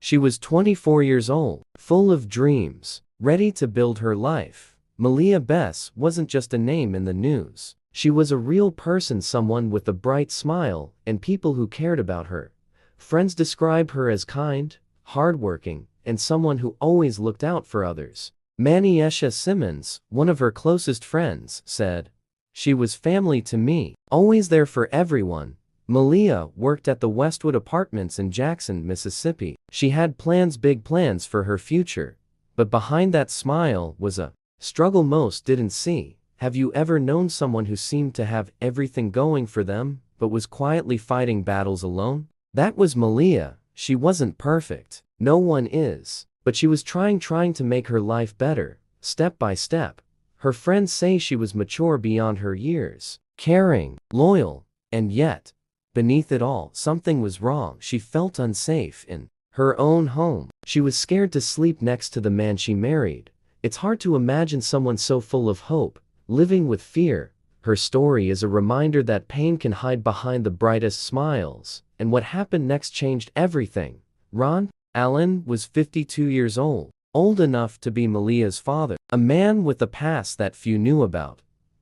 She was 24 years old, full of dreams, ready to build her life. Maleah Bess wasn't just a name in the news. She was a real person, someone with a bright smile and people who cared about her. Friends describe her as kind, hardworking, and someone who always looked out for others. Maleah Simmons, one of her closest friends, said, "She was family to me, always there for everyone." Maleah worked at the Westwood Apartments in Jackson, Mississippi. She had big plans for her future. But behind that smile was a struggle most didn't see. Have you ever known someone who seemed to have everything going for them, but was quietly fighting battles alone? That was Maleah. She wasn't perfect. No one is. But she was trying to make her life better, step by step. Her friends say she was mature beyond her years, caring, loyal, and yet, beneath it all, something was wrong. She felt unsafe in her own home. She was scared to sleep next to the man she married. It's hard to imagine someone so full of hope, living with fear. Her story is a reminder that pain can hide behind the brightest smiles. And what happened next changed everything. Ron Allen was 52 years old enough to be Maleah's father, a man with a past that few knew about.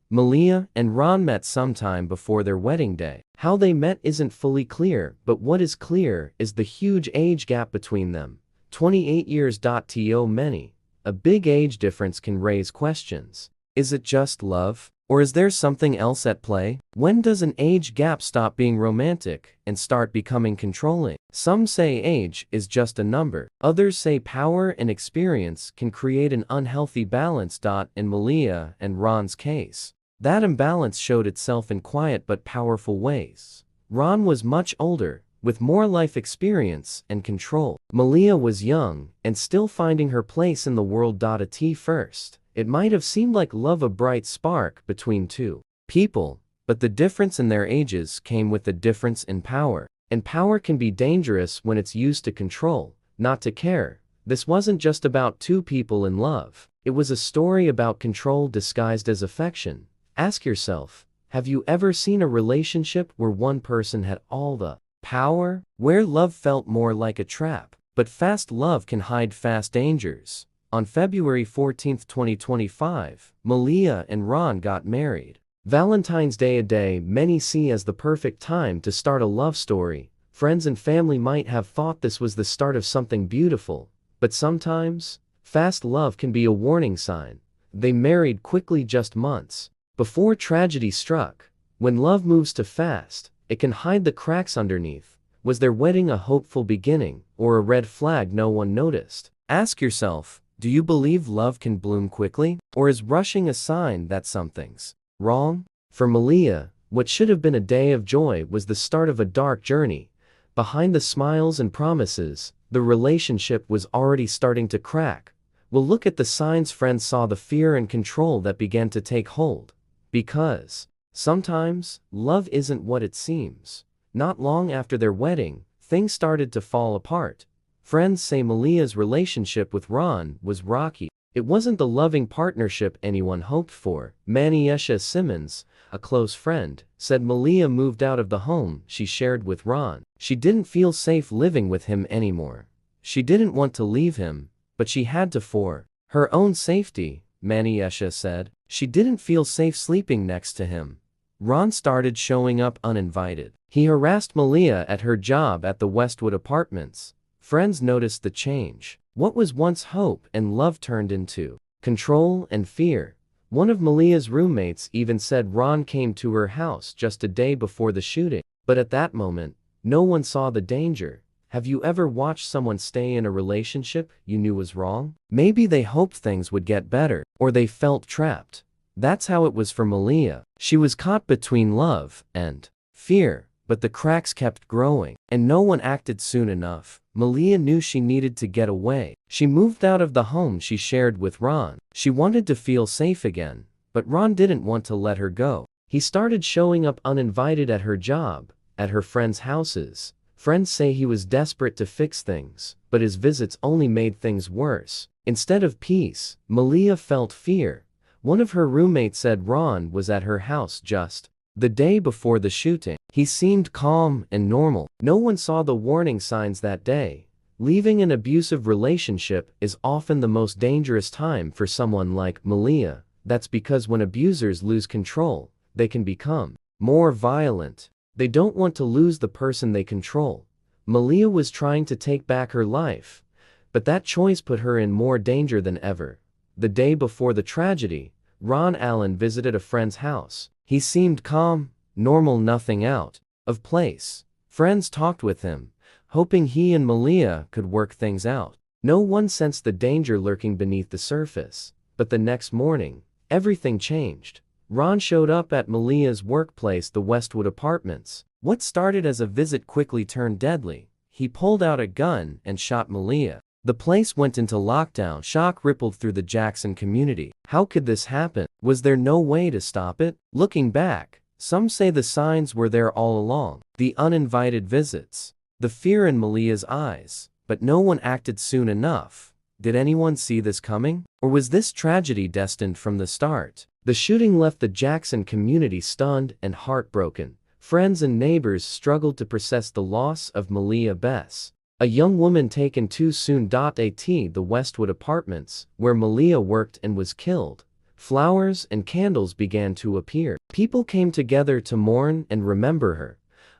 Maleah and Ron met sometime before their wedding day. How they met isn't fully clear, but what is clear is the huge age gap between them. 28 years. Many. A big age difference can raise questions. Is it just love? Or is there something else at play? When does an age gap stop being romantic and start becoming controlling? Some say age is just a number. Others say power and experience can create an unhealthy balance. In Maleah and Ron's case, that imbalance showed itself in quiet but powerful ways. Ron was much older, with more life experience and control. Maleah was young and still finding her place in the world. At first, it might have seemed like love, a bright spark between two people, but the difference in their ages came with a difference in power. And power can be dangerous when it's used to control, not to care. This wasn't just about two people in love. It was a story about control disguised as affection. Ask yourself, have you ever seen a relationship where one person had all the power? Where love felt more like a trap? But fast love can hide fast dangers. On February 14, 2025, Maleah and Ron got married. Valentine's Day, a day many see as the perfect time to start a love story. Friends and family might have thought this was the start of something beautiful. But sometimes, fast love can be a warning sign. They married quickly, just months before tragedy struck. When love moves too fast, it can hide the cracks underneath. Was their wedding a hopeful beginning, or a red flag no one noticed? Ask yourself, do you believe love can bloom quickly? Or is rushing a sign that something's wrong? For Maleah, what should have been a day of joy was the start of a dark journey. Behind the smiles and promises, the relationship was already starting to crack. We'll look at the signs. Friends saw the fear and control that began to take hold. Because sometimes, love isn't what it seems. Not long after their wedding, things started to fall apart. Friends say Maleah's relationship with Ron was rocky. It wasn't the loving partnership anyone hoped for. Maleah Simmons, a close friend, said Maleah moved out of the home she shared with Ron. She didn't feel safe living with him anymore. She didn't want to leave him, but she had to for her own safety. Maleah said she didn't feel safe sleeping next to him. Ron started showing up uninvited. He harassed Maleah at her job at the Westwood Apartments. Friends noticed the change. What was once hope and love turned into control and fear. One of Maleah's roommates even said Ron came to her house just a day before the shooting. But at that moment, no one saw the danger. Have you ever watched someone stay in a relationship you knew was wrong? Maybe they hoped things would get better, or they felt trapped. That's how it was for Maleah. She was caught between love and fear. But the cracks kept growing, and no one acted soon enough. Maleah knew she needed to get away. She moved out of the home she shared with Ron. She wanted to feel safe again, but Ron didn't want to let her go. He started showing up uninvited at her job, at her friends' houses. Friends say he was desperate to fix things, but his visits only made things worse. Instead of peace, Maleah felt fear. One of her roommates said Ron was at her house just the day before the shooting. He seemed calm and normal. No one saw the warning signs that day. Leaving an abusive relationship is often the most dangerous time for someone like Maleah. That's because when abusers lose control, they can become more violent. They don't want to lose the person they control. Maleah was trying to take back her life, but that choice put her in more danger than ever. The day before the tragedy, Ron Allen visited a friend's house. He seemed calm, normal, nothing out of place. Friends talked with him, hoping he and Maleah could work things out. No one sensed the danger lurking beneath the surface. But the next morning, everything changed. Ron showed up at Maleah's workplace, the Westwood Apartments. What started as a visit quickly turned deadly. He pulled out a gun and shot Maleah. The place went into lockdown. Shock rippled through the Jackson community. How could this happen? Was there no way to stop it? Looking back, some say the signs were there all along. The uninvited visits, the fear in Maleah's eyes, but no one acted soon enough. Did anyone see this coming? Or was this tragedy destined from the start? The shooting left the Jackson community stunned and heartbroken. Friends and neighbors struggled to process the loss of Maleah Bess, a young woman taken too soon. At the Westwood Apartments, where Maleah worked and was killed, flowers and candles began to appear. People came together to mourn and remember her.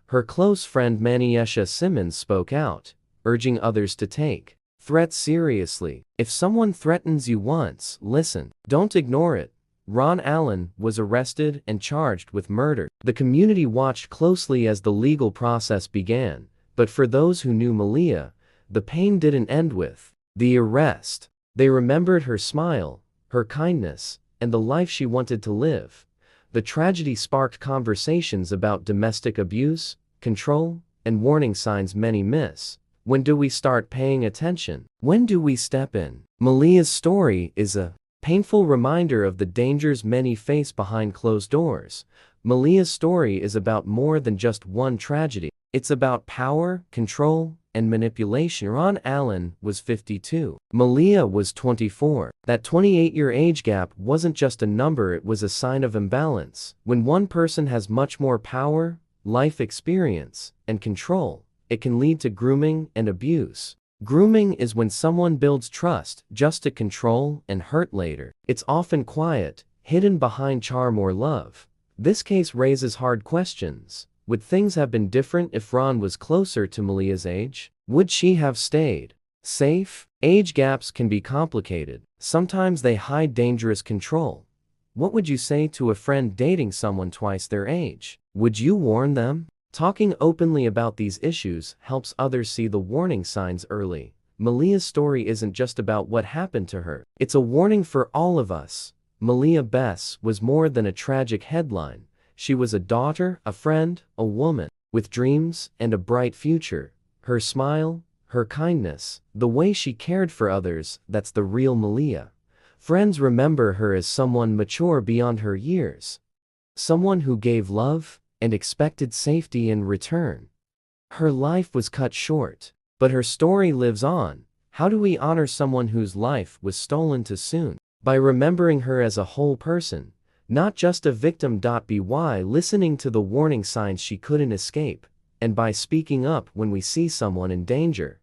Her close friend Maleah Simmons spoke out, urging others to take threats seriously. If someone threatens you once, listen. Don't ignore it. Ron Allen was arrested and charged with murder. The community watched closely as the legal process began, but for those who knew Maleah, the pain didn't end with the arrest. They remembered her smile, her kindness, and the life she wanted to live. The tragedy sparked conversations about domestic abuse, control, and warning signs many miss. When do we start paying attention? When do we step in? Maleah's story is a painful reminder of the dangers many face behind closed doors. Maleah's story is about more than just one tragedy. It's about power, control, and manipulation. Ron Allen was 52. Maleah was 24. That 28-year age gap wasn't just a number, it was a sign of imbalance. When one person has much more power, life experience, and control, it can lead to grooming and abuse. Grooming is when someone builds trust just to control and hurt later. It's often quiet, hidden behind charm or love. This case raises hard questions. Would things have been different if Ron was closer to Maleah's age? Would she have stayed safe? Age gaps can be complicated. Sometimes they hide dangerous control. What would you say to a friend dating someone twice their age? Would you warn them? Talking openly about these issues helps others see the warning signs early. Maleah's story isn't just about what happened to her. It's a warning for all of us. Maleah Bess was more than a tragic headline. She was a daughter, a friend, a woman, with dreams and a bright future. Her smile, her kindness, the way she cared for others, that's the real Maleah. Friends remember her as someone mature beyond her years. Someone who gave love and expected safety in return. Her life was cut short, but her story lives on. How do we honor someone whose life was stolen too soon? By remembering her as a whole person, not just a victim. By listening to the warning signs she couldn't escape, and by speaking up when we see someone in danger.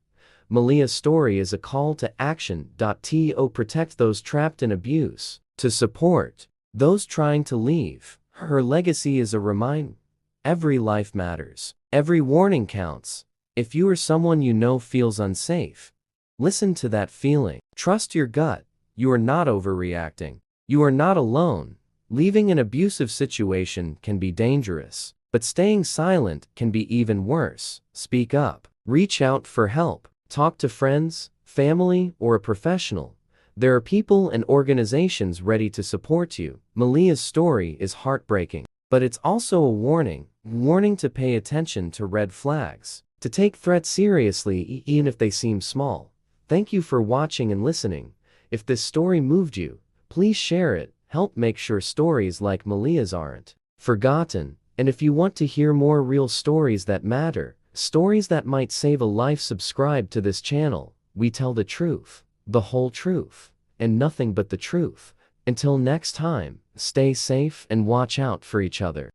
Maleah's story is a call to action. To protect those trapped in abuse, to support those trying to leave. Her legacy is a reminder. Every life matters. Every warning counts. If you or someone you know feels unsafe, listen to that feeling. Trust your gut. You are not overreacting. You are not alone. Leaving an abusive situation can be dangerous, but staying silent can be even worse. Speak up. Reach out for help. Talk to friends, family, or a professional. There are people and organizations ready to support you. Maleah's story is heartbreaking, but it's also a warning. Warning to pay attention to red flags. To take threats seriously even if they seem small. Thank you for watching and listening. If this story moved you, please share it. Help make sure stories like Maleah's aren't forgotten. And if you want to hear more real stories that matter, stories that might save a life, subscribe to this channel. We tell the truth, the whole truth, and nothing but the truth. Until next time, stay safe and watch out for each other.